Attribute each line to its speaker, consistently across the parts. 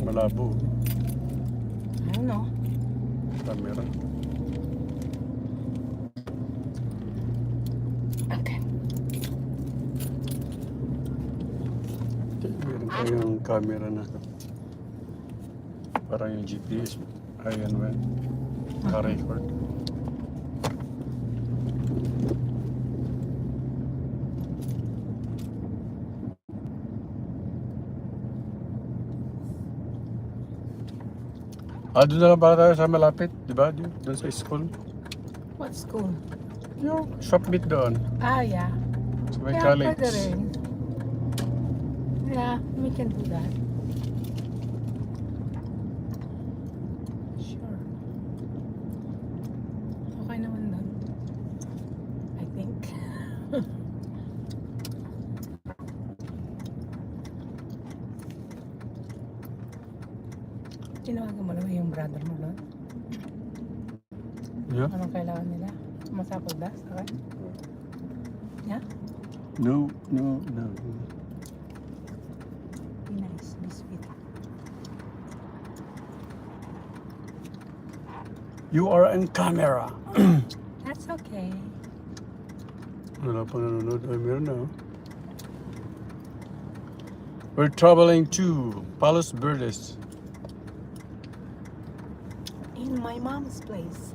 Speaker 1: malabo.
Speaker 2: I don't know.
Speaker 1: Camera.
Speaker 2: Okay.
Speaker 1: Meron tayong camera na. Parang yung GPS. Ayan man. Naka-record. Doon na lang para tayo sa malapit, di ba? Doon sa school.
Speaker 2: What school?
Speaker 1: Yung shop meet doon.
Speaker 2: Yeah.
Speaker 1: Sa may
Speaker 2: Yeah,
Speaker 1: college.
Speaker 2: pwede rin. Yeah, we can do that. Sure. Okay naman doon. I think. Tinawagan mo naman yung brother mo doon?
Speaker 1: Yeah?
Speaker 2: Anong kailangan nila? Masapag ba? Okay? Yeah?
Speaker 1: No.
Speaker 2: Be nice. Be sweet.
Speaker 1: You are in camera.
Speaker 2: That's okay.
Speaker 1: Wala pa nanonood. Ay, meron na. We're traveling to Palos Verdes.
Speaker 2: In my mom's place.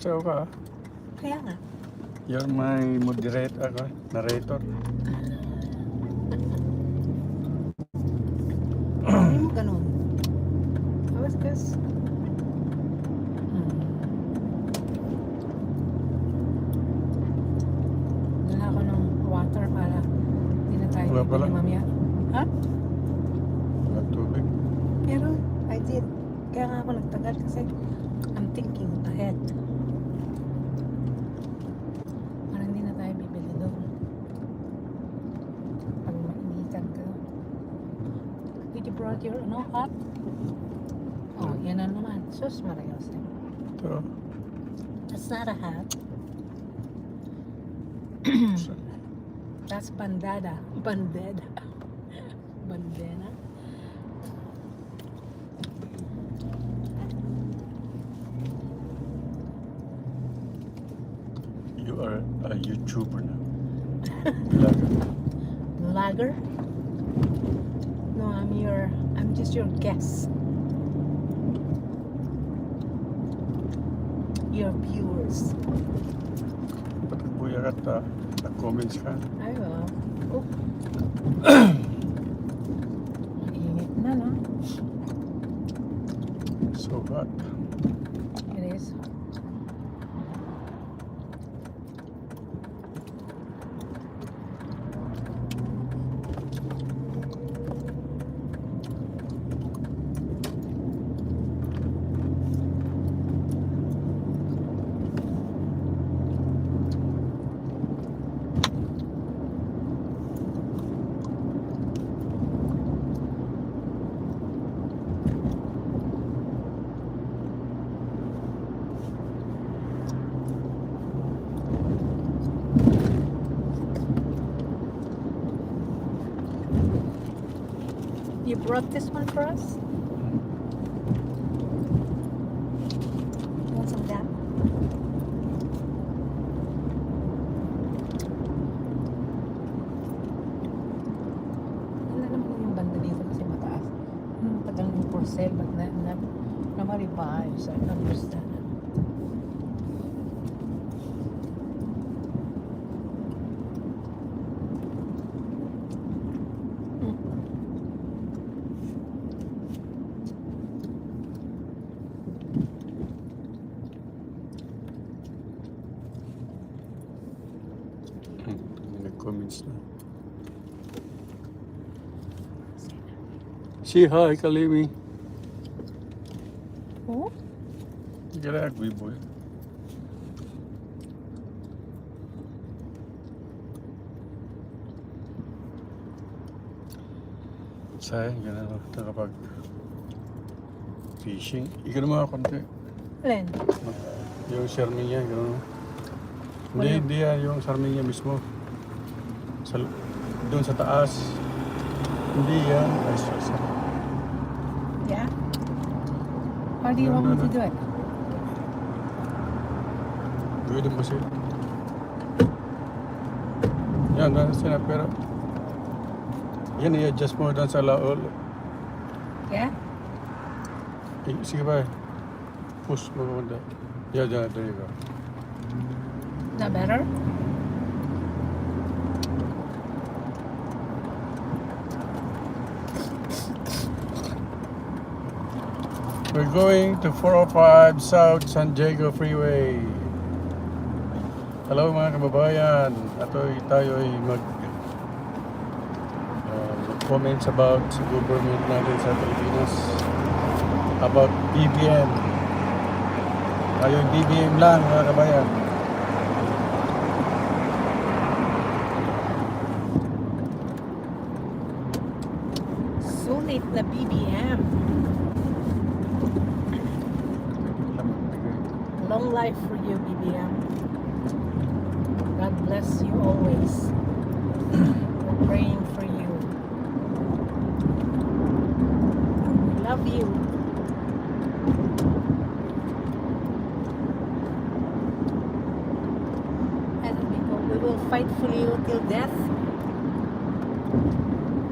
Speaker 1: So ka,
Speaker 2: Kaya nga.
Speaker 1: you're my moderator, narrator.
Speaker 2: Hindi mo ganun. Tapos kas. Dala ako ng water para hindi na tayo
Speaker 1: Wala pala.
Speaker 2: bibili mamaya. Ha?
Speaker 1: Wala tubig.
Speaker 2: Pero I did. Kaya nga ako nagtagal kasi I'm thinking ahead. Para hindi na tayo bibili doon. Pag mainitan ka. Did you brought your hot? Oh, yan na naman. Sus, Marios.
Speaker 1: Ito.
Speaker 2: That's not a hat. That's bandada. Bandeda. Bandana.
Speaker 1: You are a YouTuber now.
Speaker 2: Lager? No, I'm just your guest. Your viewers.
Speaker 1: Pagkuya ka, nag-comments ka.
Speaker 2: Ay, wow. Oh. Mainit na, no?
Speaker 1: So hot.
Speaker 2: It is. You brought this one for us? You want some of that? Wala naman yung banda dito kasi mataas. Matagal ng for sale but nobody buys. I don't understand.
Speaker 1: Nag-comments na. Say hi, Kalimi.
Speaker 2: Oh?
Speaker 1: Ginagawa boy. Sayang, gano'n nakapag fishing. Ikaw naman konti.
Speaker 2: Alin?
Speaker 1: Yung Sarminia, gano'n. Hindi yan, yung Sarminia mismo. Doon sa taas. Hindi yan. Ay, sorry.
Speaker 2: Yeah? How do you want me to do it?
Speaker 1: Pwede mo siya. Yan, nasa na pero. Yan, i-adjust mo doon sa laol.
Speaker 2: Yeah?
Speaker 1: Sige ba? Push mo muna. Yeah, there you go.
Speaker 2: Is that better?
Speaker 1: We're going to 405 South San Diego Freeway. Hello mga kababayan. Tayo ay comments about sa government natin sa Pilipinas. About BBM. Tayo BBM lang mga kababayan.
Speaker 2: Sulit na BBM. Long life for you, BBM. God bless you always. We're praying for you. We love you. And we will fight for you till death.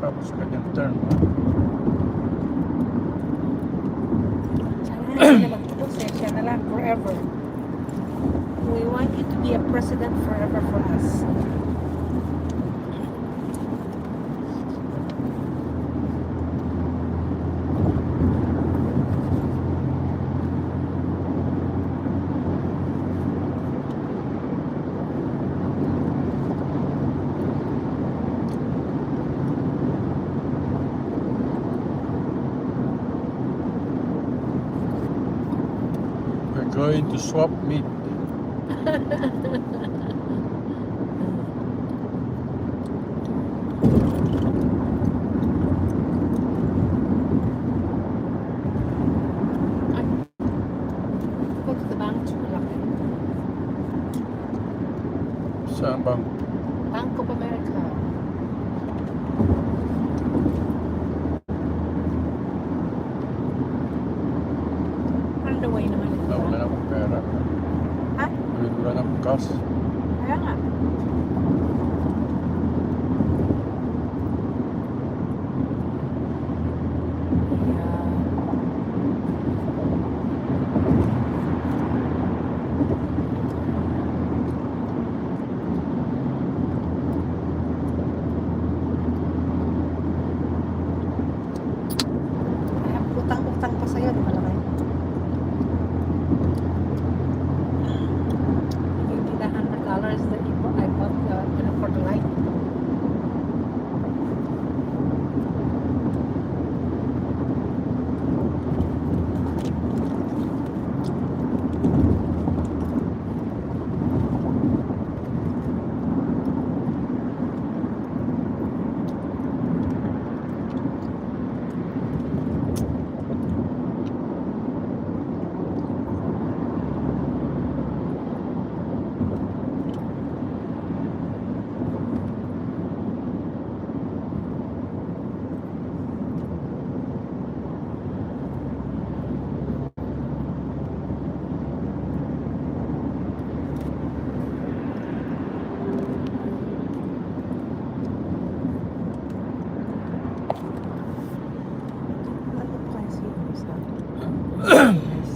Speaker 1: Tapos kanyang turn.
Speaker 2: Sana hindi na magtapos siya na lang forever. We want you to be a president forever for us.
Speaker 1: We're going to swap meat.
Speaker 2: Go to the bank to laki.
Speaker 1: Saan bang?
Speaker 2: Bank of America. On the way naman ito.
Speaker 1: Wala na akong pera.
Speaker 2: Ha?
Speaker 1: Wala na akong cash.
Speaker 2: Kaya nga. Kaya utang-utang pa sa'yo, di ba laki? You need $100 that I bought for the light.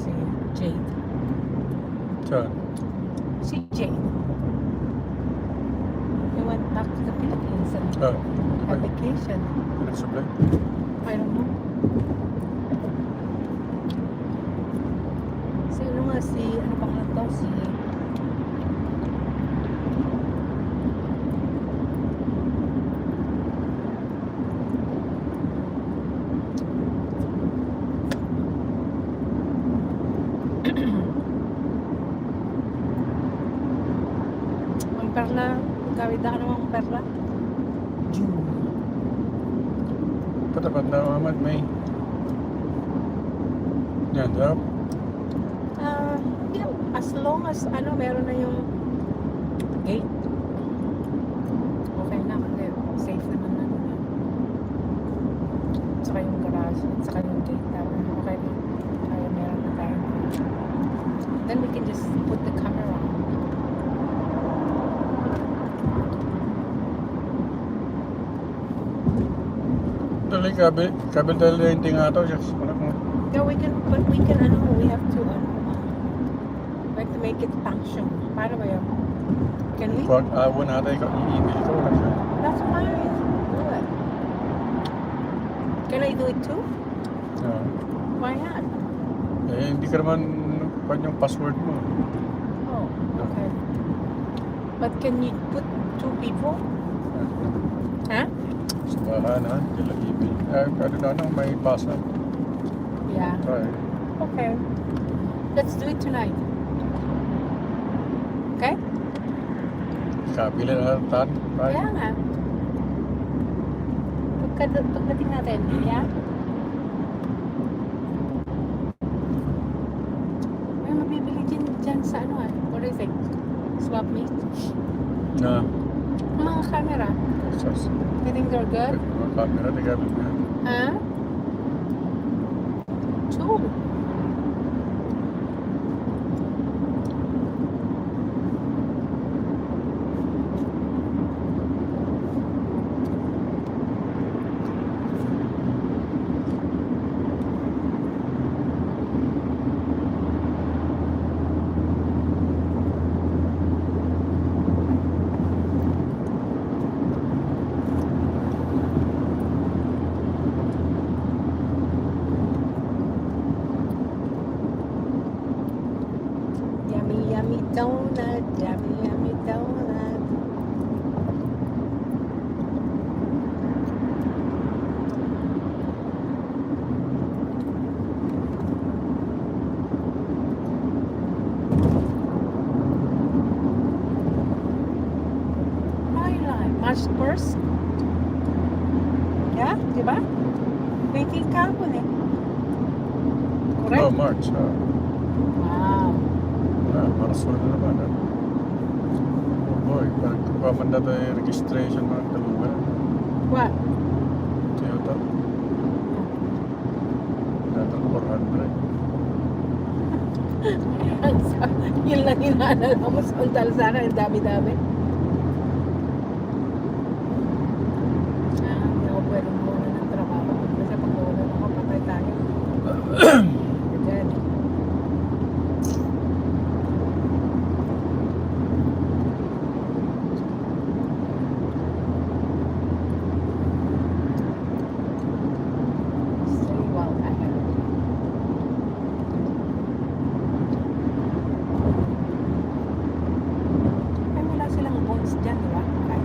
Speaker 2: Si Jade.
Speaker 1: Saan?
Speaker 2: Si Jade. He went back to the Philippines and had vacation.
Speaker 1: Pinagsublay.
Speaker 2: I don't know. Sino nga ano bang to? Ang perla, kawida ka namang perla? June.
Speaker 1: Patapat na Muhammad May. Yan, drop.
Speaker 2: Yeah, as long as meron na yung gate. Okay na, kasi safe naman na. Saka yung garage, saka yung gate.
Speaker 1: tuloy kabil talaga yung tinga to. Shucks, anak mo.
Speaker 2: No, we can, but we can, we have to, we have to make it function. Paano ba yun? Can we?
Speaker 1: Pag awan natin, i-email ko. Wala siya.
Speaker 2: That's fine. Do it. Can I do it too?
Speaker 1: Ah.
Speaker 2: Why not?
Speaker 1: Eh, hindi ka naman kwan yung password mo.
Speaker 2: Oh, okay. But can you put 2 people? Huh?
Speaker 1: Sabahan ha, kailang email. Ano na, may pasa.
Speaker 2: Yeah.
Speaker 1: Try.
Speaker 2: Okay. Let's do it tonight. Okay?
Speaker 1: Kabila na tan. Try.
Speaker 2: Kaya nga. Pagdating natin, yeah? May mabibili dyan sa what do you think? Swap meet?
Speaker 1: Na.
Speaker 2: Mga camera.
Speaker 1: Sas.
Speaker 2: You think they're good?
Speaker 1: Mga camera, di kabila na.
Speaker 2: Huh? 2. Yummy, yummy donut. Yummy, yummy donut. Highlight. March 1st? Yeah, di ba? 20 kahapon eh. Correct?
Speaker 1: Oh, March.
Speaker 2: Wow.
Speaker 1: Marso na naman. Oh boy, parang kukaman na tayo yung registration ng talugan.
Speaker 2: What?
Speaker 1: Toyota. Natang 400.
Speaker 2: Yun lang inaalala mo sa sana, ang dami-dami. Hindi ako pwedeng muna ng trabaho. Kasi pag nawala ako, patay tayo. You're dead. Stay well ahead. Ay, wala silang bonds dyan, di ba? Kahit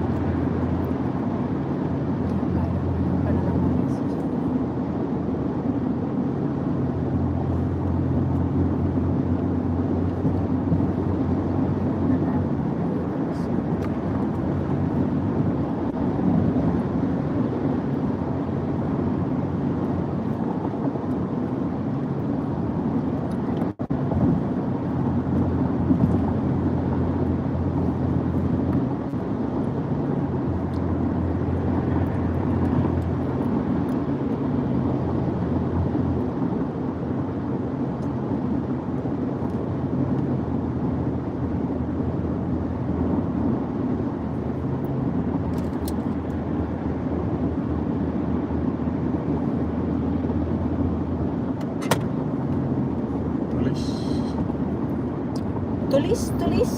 Speaker 1: Tulis.
Speaker 2: tulis.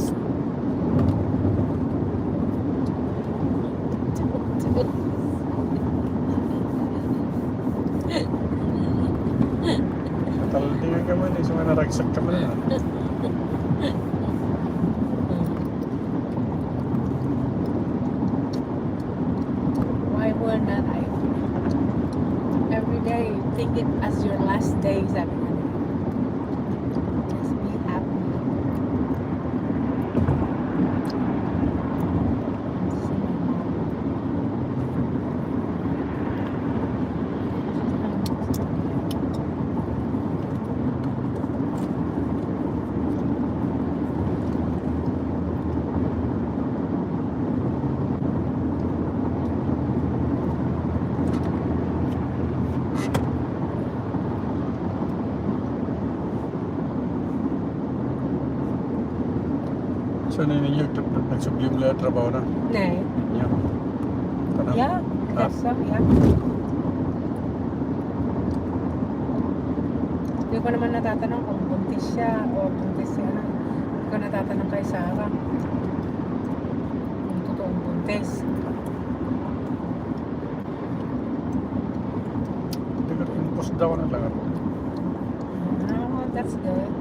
Speaker 1: Talaldigan ka man eh. So may naragsak ka man na.
Speaker 2: Why were not I? Every day, think it as your last day, sabi nga nila. Just be happy.
Speaker 1: So ninyo nagsublim na trabaho na.
Speaker 2: Nee.
Speaker 1: Yeah. Tanang.
Speaker 2: Yeah,
Speaker 1: Ah.
Speaker 2: that's so, yeah. Hindi ko naman natatanong kung buntis siya o buntis siya na. Hindi ko natatanong kay Sarah kung totoong buntis.
Speaker 1: Hindi ko impos daw na lang ako.
Speaker 2: Oh, that's good.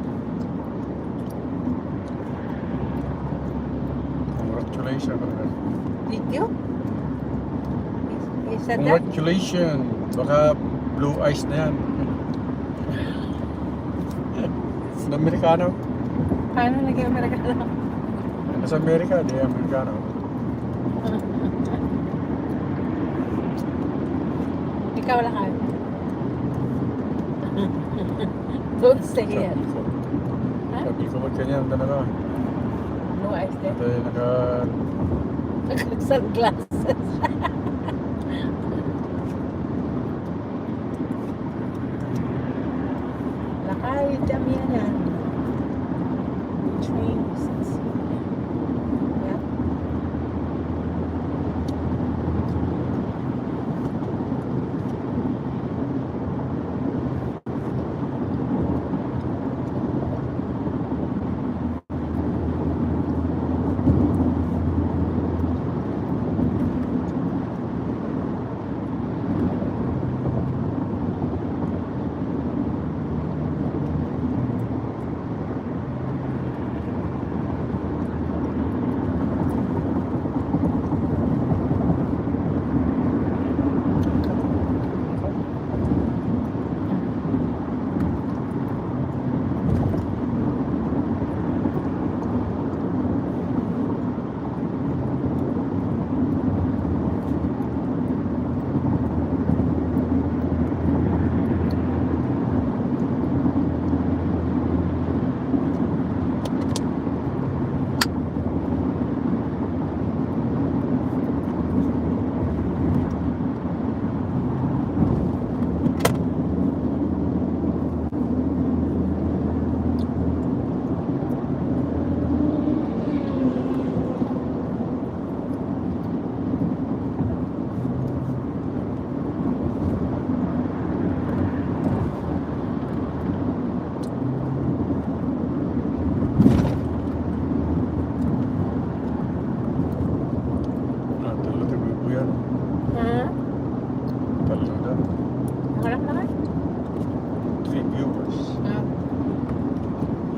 Speaker 1: Congratulations.
Speaker 2: Did you? He said that?
Speaker 1: Congratulations. Baka blue eyes na yan. Amerikano.
Speaker 2: Paano naging Amerikano?
Speaker 1: Nasa Amerika, di Amerikano.
Speaker 2: Ikaw lang. Don't say it. Ha?
Speaker 1: Sabi ko magkanyan talaga.
Speaker 2: No eyes din.
Speaker 1: Ito yung
Speaker 2: Sunglasses. Lakay, dami yan. Trains. Yeah.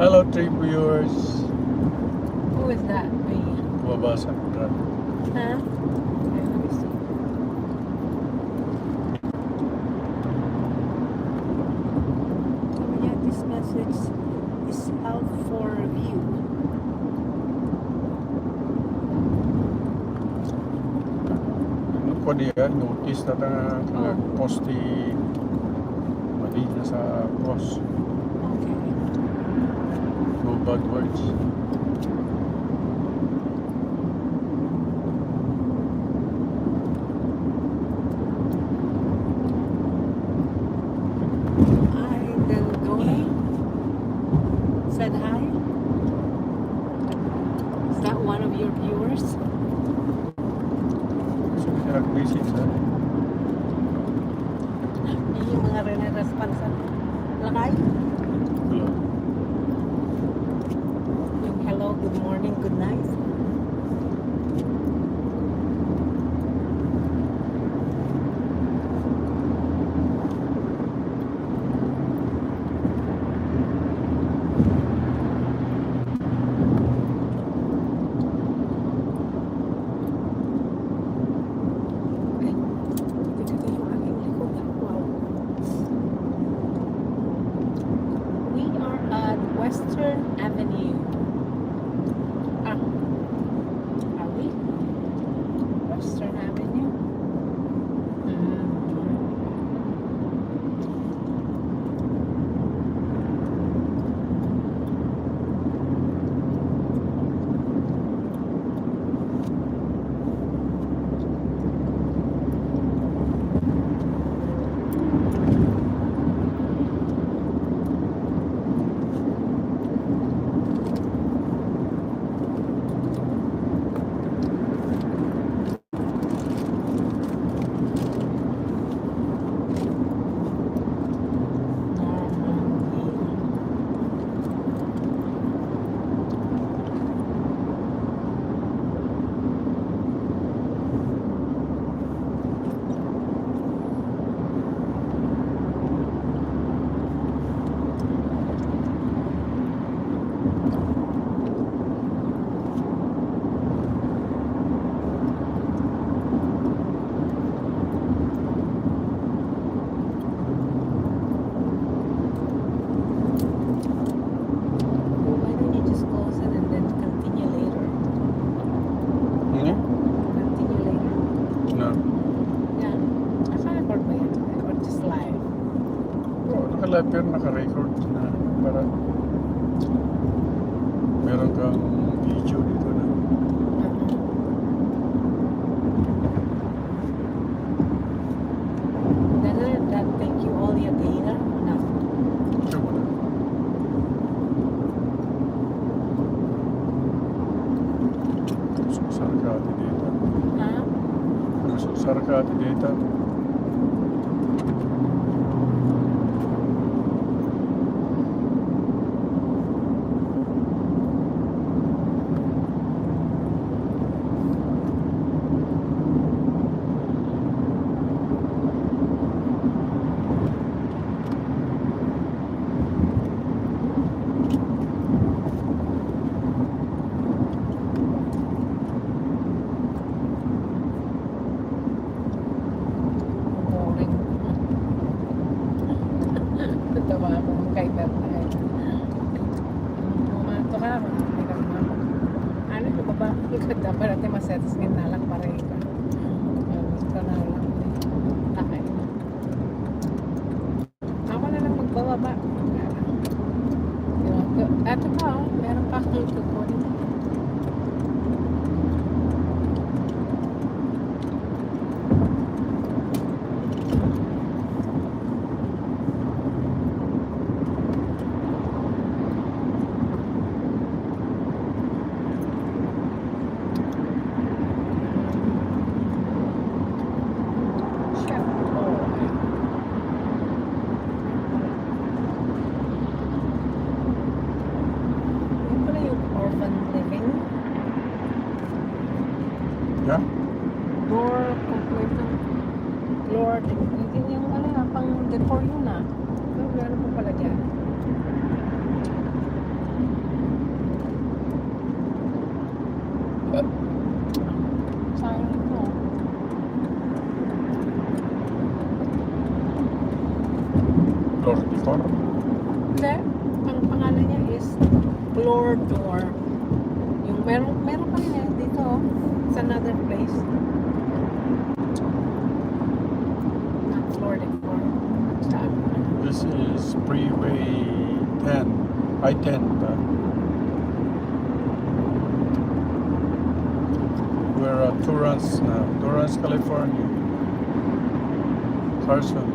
Speaker 1: Hello, three viewers.
Speaker 2: Who is that?
Speaker 1: Bumabasa.
Speaker 2: Huh? Okay, let me see.
Speaker 3: Oh yeah, this message is out for review.
Speaker 1: Ako diya, notice na post di mali na sa post.
Speaker 3: Okay.
Speaker 1: No bad words.
Speaker 3: Hi, Delgoni. Said hi. Is that one of your viewers?
Speaker 1: So, siya nag-visit sa
Speaker 2: Yun yung mga rene-responsan. Lakay?
Speaker 1: hello.
Speaker 2: Yung hello, good morning, good night. Ay, ito yung aking likod. Wow. We are at Western Avenue. Ah,
Speaker 1: pala, pero naka-record na. Para meron kang video dito na.
Speaker 2: Doesn't that take you all your data? No.
Speaker 1: Sure mo na. Susar ka ati data.
Speaker 2: Ha?
Speaker 1: Susar ka ati data.
Speaker 2: Boring. Tawa ako kay Bertay. Pumato ka, hindi ka naman. Ano yung baba? Ikada pa natin masetas ngayon na lang para ika. Ito na lang. Takay. Ako na lang magbababa. Ito pa oh, meron pa akong tutunin. Chef boy. Yun pala yung orphan living.
Speaker 1: Yeah?
Speaker 2: Door complete. Lord, yun yung ano na, pang decor yun na. Pero ano pa pala dyan? Sayang ito.
Speaker 1: Lord before?
Speaker 2: Hindi. Ang pangalan niya is Floor Door. Yung meron pa rin yan dito. Oh. It's another place. Not Floor Decor. Saan?
Speaker 1: This is Freeway 10. I-10. We're at Torrance now. Torrance, California. Carson.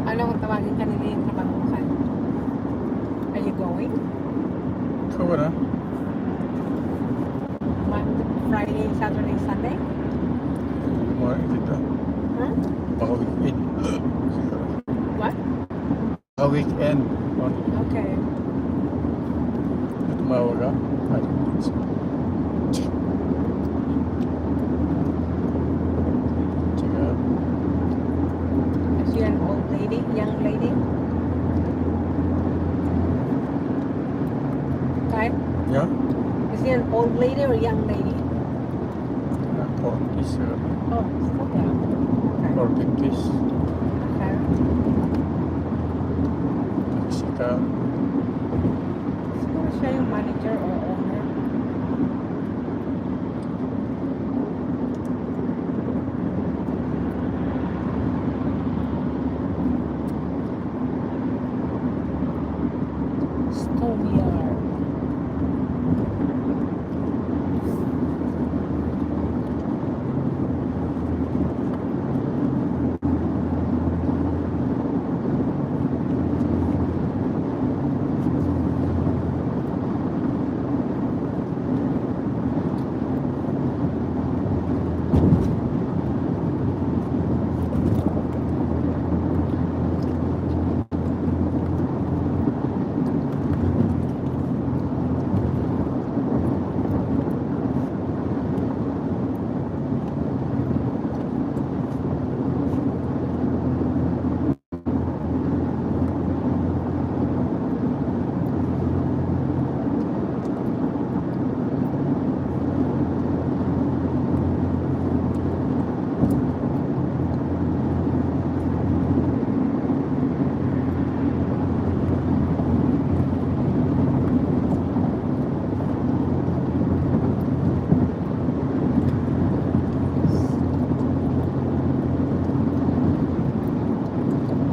Speaker 2: Ano kung tawagin ka nila yung trabaho mo ka? Are you going?
Speaker 1: Ikaw ba na?
Speaker 2: Monday, Friday, Saturday, Sunday?
Speaker 1: Kumain kita.
Speaker 2: Huh?
Speaker 1: Baka weekend.
Speaker 2: What?
Speaker 1: Baka weekend.
Speaker 2: Okay.
Speaker 1: Tumawag ka? I don't think so. Tsaka,
Speaker 2: Is she an old lady? Young lady? Okay.
Speaker 1: yeah?
Speaker 2: Is she an old lady or young lady?
Speaker 1: 40s
Speaker 2: Oh, still young. Okay.
Speaker 1: or 50s.
Speaker 2: Okay.
Speaker 1: Mexican.
Speaker 2: Siguro siya yung manager or owner.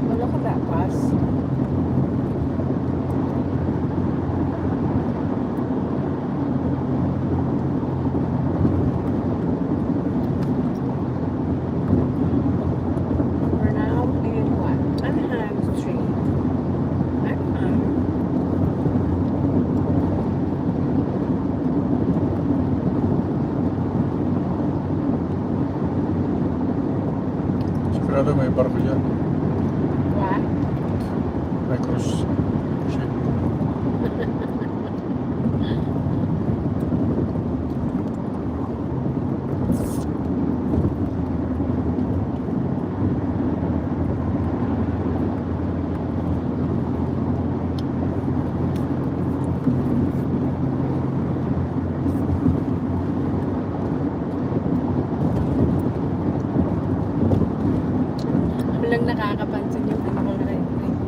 Speaker 2: Well, look at that bus. We're now in what? Anaheim Street. Anaheim.
Speaker 1: Sigurado may barko dyan.
Speaker 2: What?
Speaker 1: May cruise ship.
Speaker 2: Walang nakakapansin yung ano ko na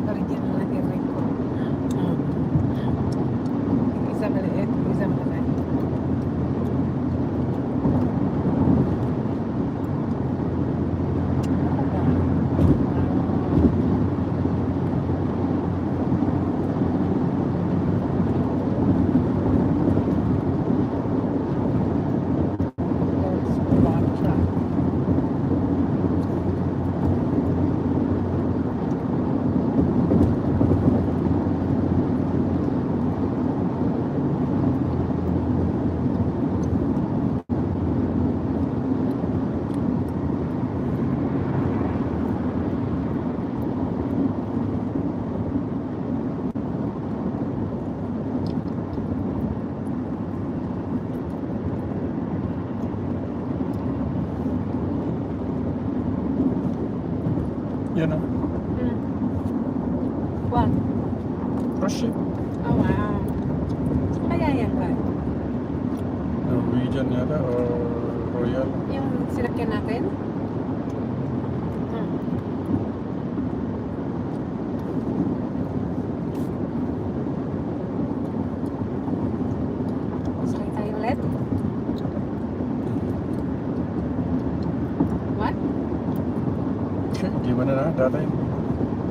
Speaker 2: original na hearing ko. Yung isa maliit, yung isa malaki.
Speaker 1: Yan o.
Speaker 2: What?
Speaker 1: Cruise ship.
Speaker 2: Oh, wow. Kaya yan ba?
Speaker 1: Norwegian yata or Royal.
Speaker 2: Yung sinakyan natin? Hmm. Sakay tayo ulit? What?
Speaker 1: Gimana na dati?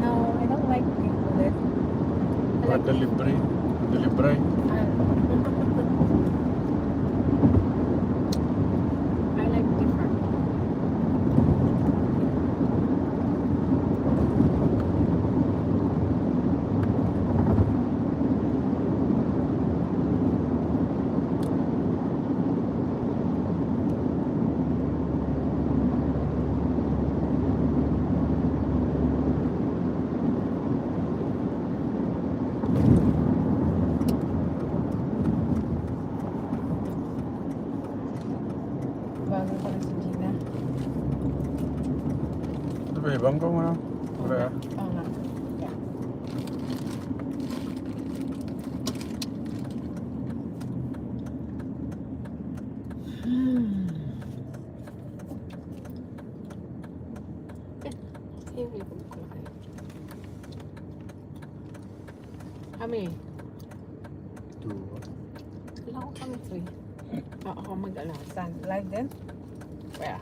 Speaker 2: No, I don't like being ulit. I like
Speaker 1: Delivery. Delivery.
Speaker 2: I like different. Bago ko na si Gina.
Speaker 1: Ito ba ibang ko mo? Wala.
Speaker 2: Oo nga. Yeah. Yung likod ko kayo. Kami. Wala ko kami free. Ako stand live din. Kaya.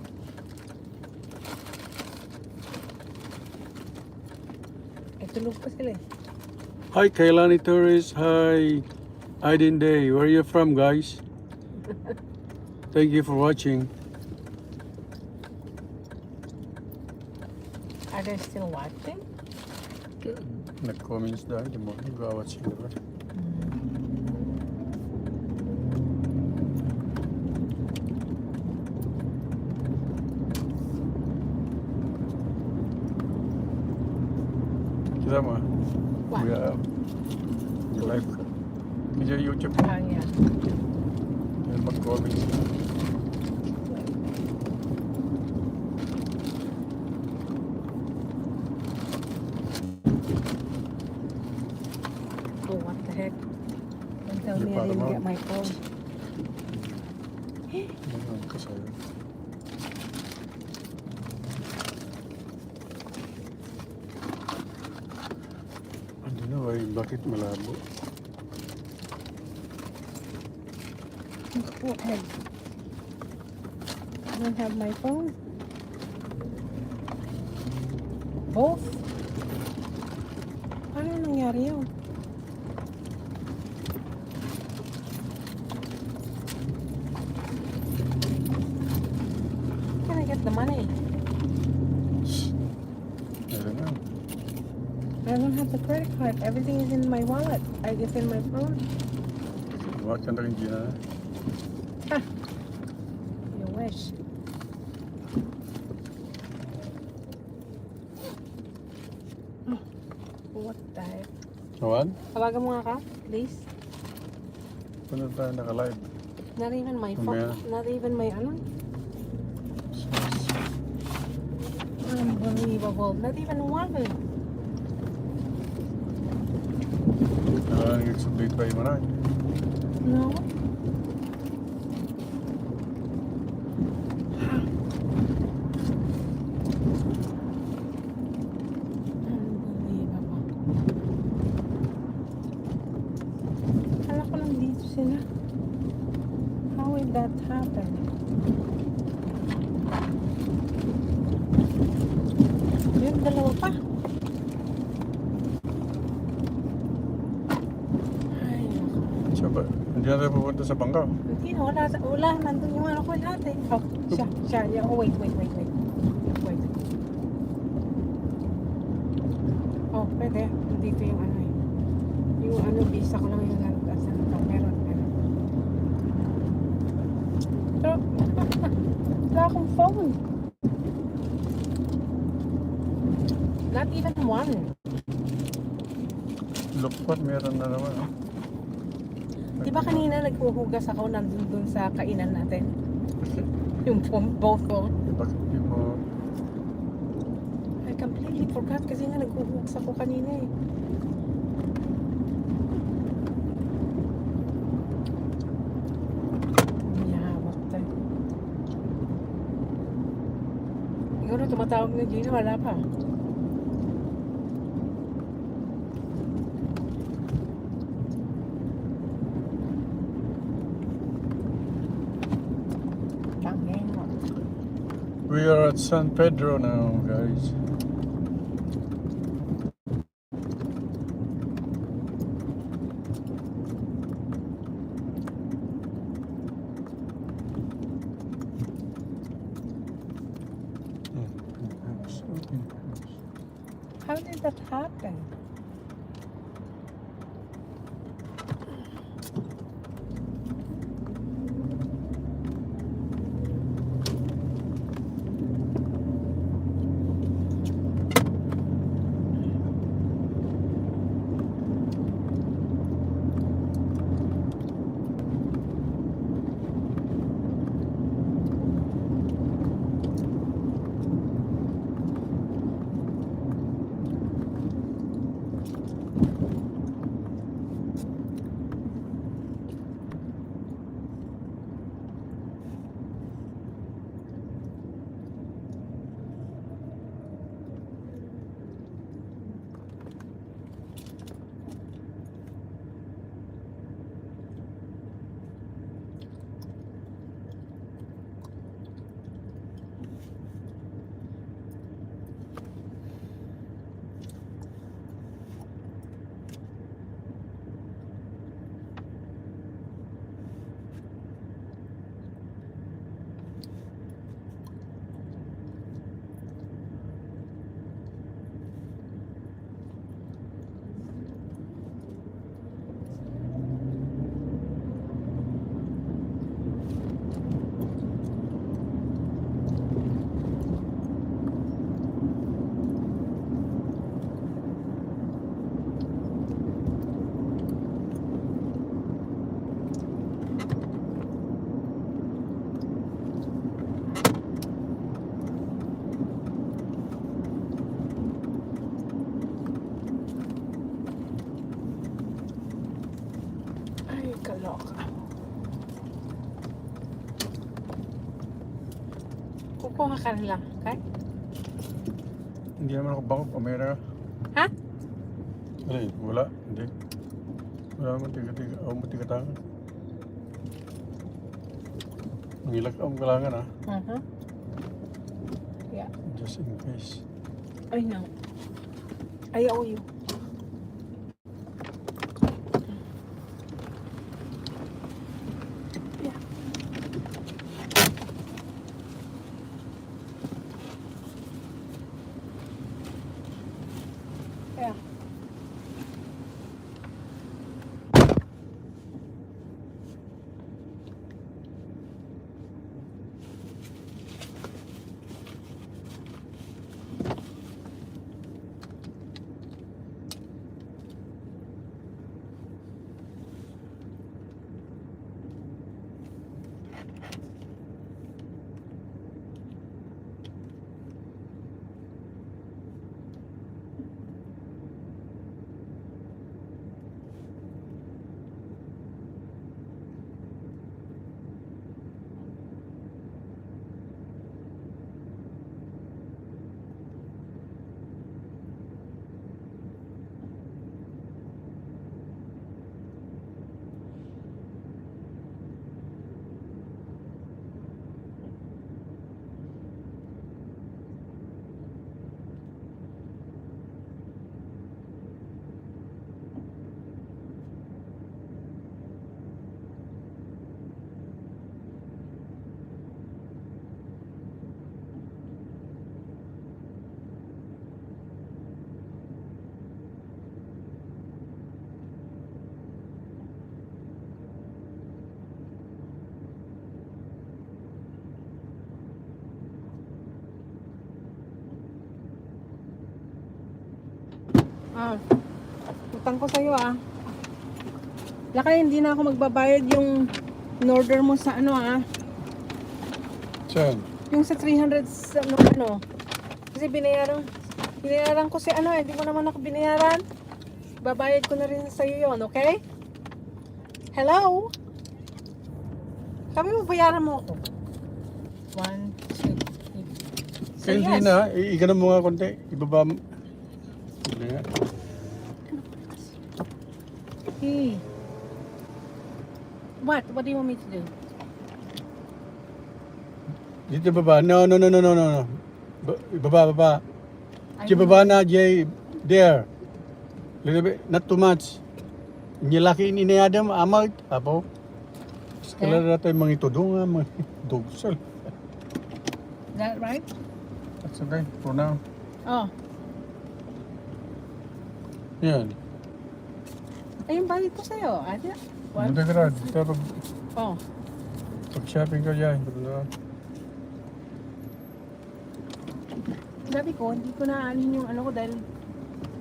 Speaker 2: Tulog pa sila eh.
Speaker 1: Hi Kailani Tourist. Hi Aiden Day. Where are you from, guys? Thank you for watching.
Speaker 2: Are they still watching?
Speaker 1: Nag-comments dahil. Di mo nag-watch sila ba? Kita mo?
Speaker 2: What?
Speaker 1: Yung live ka. Kaya YouTube.
Speaker 2: Yeah.
Speaker 1: Yan mag-comments.
Speaker 2: Oh, what the heck? Don't tell
Speaker 1: Your
Speaker 2: me I
Speaker 1: father,
Speaker 2: didn't
Speaker 1: Mom.
Speaker 2: get my phone.
Speaker 1: Yan kasi. Ay, bakit malabo?
Speaker 2: Go ahead. I don't have my phone. Both? Paano nangyari yun? Can I get the money?
Speaker 1: I don't know.
Speaker 2: I don't have the credit card. Everything is in my wallet. It's in my phone.
Speaker 1: What ka na rin gina?
Speaker 2: You wish. Oh, what the heck?
Speaker 1: Awan?
Speaker 2: Tawagan mo nga ka, please.
Speaker 1: Paano tayo naka-live?
Speaker 2: Not even my
Speaker 1: Mamaya.
Speaker 2: phone. Not even my ano. Unbelievable. Not even one.
Speaker 1: Nag-subdate pa yung manay.
Speaker 2: No. Unbelievable. Kala ko lang dito sila. How would that happen? Yung dalawa pa. Ay, naku.
Speaker 1: Siya ba? Hindi na tayo pupunta sa bangka.
Speaker 2: Hindi na, wala. Nandun yung ano ko lahat eh. Oh, siya. Yeah. Oh, wait. Wait. Oh, pwede. Dito yung ano eh. Yung ano, visa ko lang yung nalagasan. Oh, meron. Pero, wala akong phone. Not even one.
Speaker 1: Lukpat, meron na naman. Oh.
Speaker 2: Di ba kanina naghuhugas ako nandun dun sa kainan natin? Yung phone, both phone.
Speaker 1: Bakit di mo...
Speaker 2: I completely forgot kasi nga naghuhugas ako kanina eh. Yeah, what the... Ikaw na tumatawag na Gina, wala pa. Tangin mo.
Speaker 1: We are at San Pedro now, guys.
Speaker 2: How did that happen? Kaloka. Kukuha ka na lang, okay?
Speaker 1: Hindi naman ako bangko, kamera.
Speaker 2: Ha?
Speaker 1: Alin? Wala? Hindi. Wala naman tiga-tiga. O matiga-tangan. Mangilag ang kalangan ah.
Speaker 2: Uh-huh. Yeah.
Speaker 1: Just in case.
Speaker 2: I know. I owe you. Yeah. Yeah. Ah, utang ko sa'yo ah. Lakay, hindi na ako magbabayad yung in-order mo sa ano ah.
Speaker 1: Saan?
Speaker 2: Yung sa 300 sa ano. Kasi binayaran ko si ano eh. Hindi mo naman ako binayaran. Babayad ko na rin sa'yo yun, okay? Hello? Sabi mo, bayaran mo ako. 1, 2, 3.
Speaker 1: Kaya hindi na. Iganan mo nga konti. Ibaba mo. Hindi nga.
Speaker 2: Hey. What? What do you want me to do?
Speaker 1: Dito baba. No. Baba. Dito baba na, Jay. There. Little bit. Not too much. Nilaki ini Adam amal. Apo. Sekala natin mga itudungan, mga dugsal.
Speaker 2: Is that right?
Speaker 1: That's okay. For now.
Speaker 2: Oh.
Speaker 1: Yan.
Speaker 2: Ayun, bayad ko sa'yo. Ate? What?
Speaker 1: Buta ka na. Dito
Speaker 2: Oh.
Speaker 1: pag-shopping ka dyan.
Speaker 2: Sabi ko, hindi ko na anin yung ano ko dahil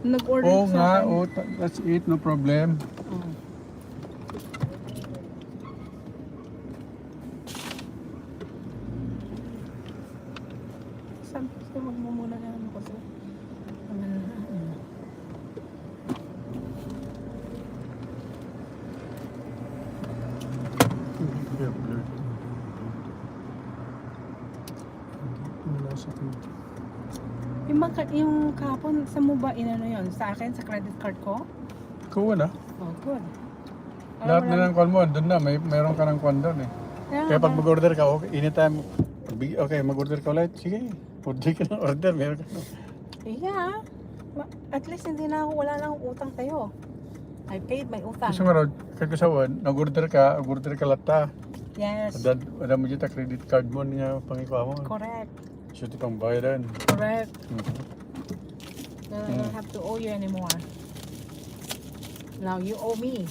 Speaker 2: nag-order
Speaker 1: Oo
Speaker 2: sa
Speaker 1: nga.
Speaker 2: akin.
Speaker 1: Oh, that's it. No problem.
Speaker 2: Oh. Sabi ko, magmumuna na ano kasi. Yung kahapon, sa mo ba inano yun? Sa akin, sa credit card ko?
Speaker 1: Ikaw na.
Speaker 2: Oh, good.
Speaker 1: Lahat na ng call mo, doon na. Mayroon ka ng call doon eh. Kaya pag mag-order ka, okay, anytime, okay, mag-order ka ulit, sige, order ka ng order, meron ka.
Speaker 2: Yeah. At least hindi na ako, wala na akong utang sa'yo. I paid my utang.
Speaker 1: Gusto nga raw, kagkasawan, nag-order ka lata.
Speaker 2: Yes.
Speaker 1: Ada mo dito credit card mo niya pangikuha mo.
Speaker 2: Correct.
Speaker 1: So ito pang bayaran.
Speaker 2: Correct.
Speaker 1: Mhm.
Speaker 2: Then I don't have to owe you anymore. Now you owe me.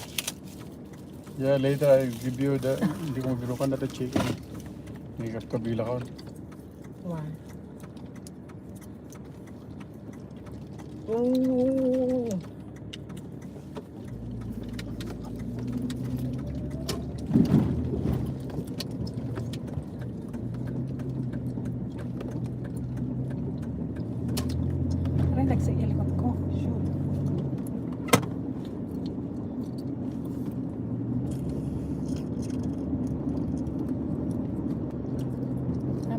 Speaker 1: Yeah, later I give you the, hindi ko magbiro ka na the chicken. Hindi ka kabila ka.
Speaker 2: Why? Ooh. Relax sa ilikot ko. Shoot.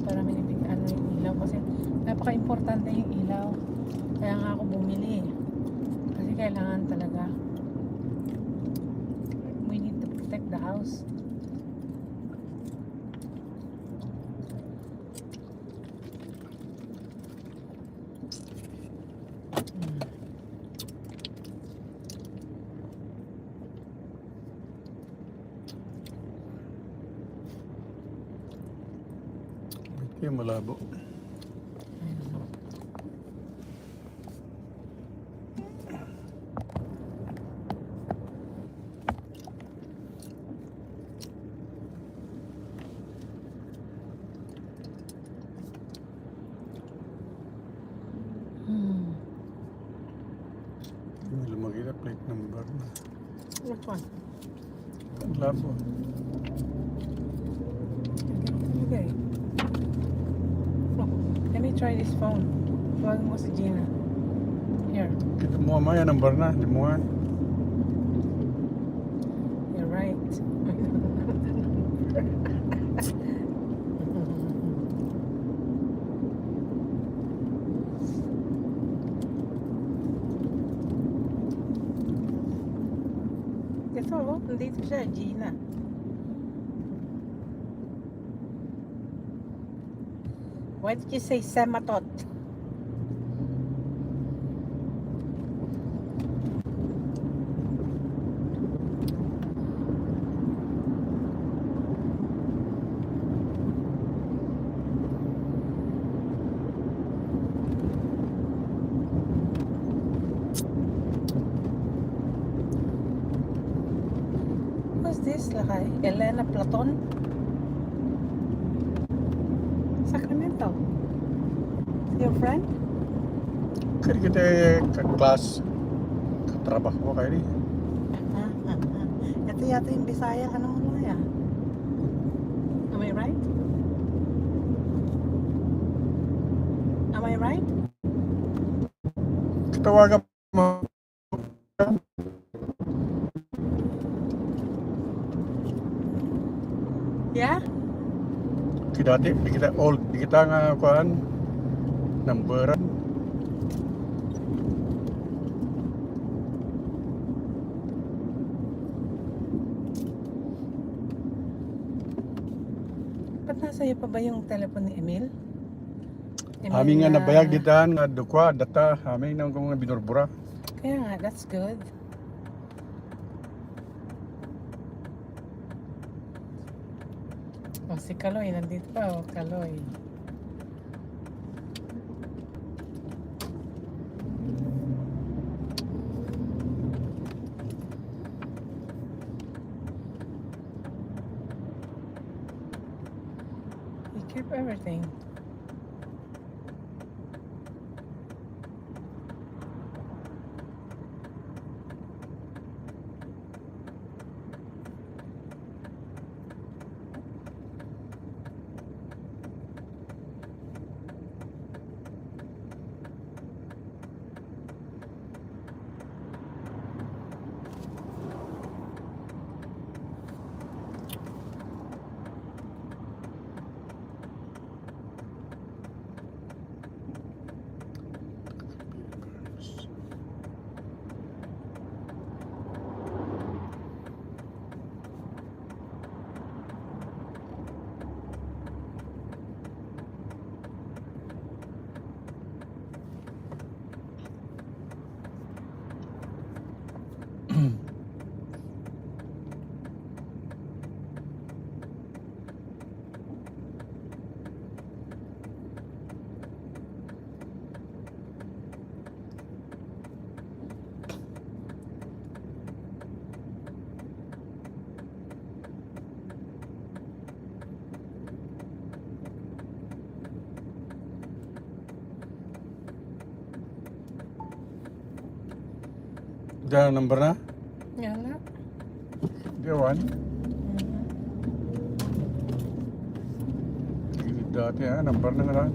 Speaker 2: Para may ano yung ilaw kasi napaka-importante yung ilaw. Kaya nga ako bumili. Kasi Kasi kailangan talaga. We need to protect the house.
Speaker 1: Kaya malabo. May lumagay na plate number na.
Speaker 2: Which one?
Speaker 1: Ang labo.
Speaker 2: Okay. Oh, let me try this phone. Tuwagin mo si Gina. Here.
Speaker 1: Kita mo maya number na. Di mo nga.
Speaker 2: You're right. Ito, oh, nandito siya, Gina. Why did you say sematot? Who's this, Lakay? Elena Platon? Sacramento. Your friend?
Speaker 1: Kaya kita ka-class. Katrabaho kayo rin.
Speaker 2: Ito yata yung Bisaya ka ng Malaya. Am I right? Am I right?
Speaker 1: Katawagan mo.
Speaker 2: Yeah?
Speaker 1: Kita dati, di kita old, di kita nga kuan numberan.
Speaker 2: Ba't nasa iyo pa ba yung telephone ni Emil?
Speaker 1: Amin nga nabayag ditan nga dukwa data, amin nang kung binurbura.
Speaker 2: Kaya nga, that's good. Oh, si Kaloy, nandito pa, oh, Kaloy. He kept everything.
Speaker 1: Diyan number na?
Speaker 2: Yan na.
Speaker 1: Diyan. Dati number na nga.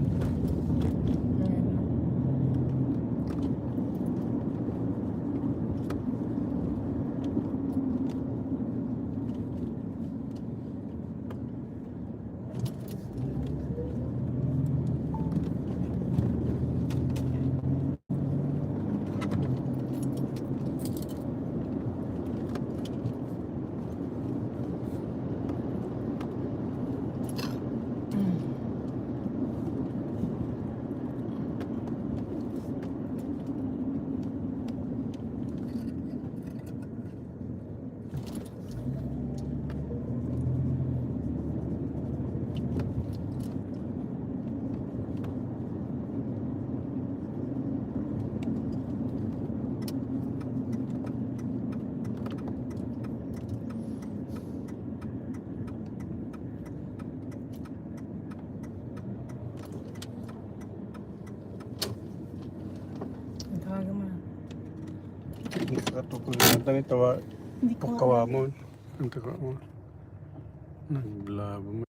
Speaker 1: Nakatukol na tayo tawa.
Speaker 2: Hindi ko
Speaker 1: Pagkawa mo. Ang tawa mo. Naglabo mo.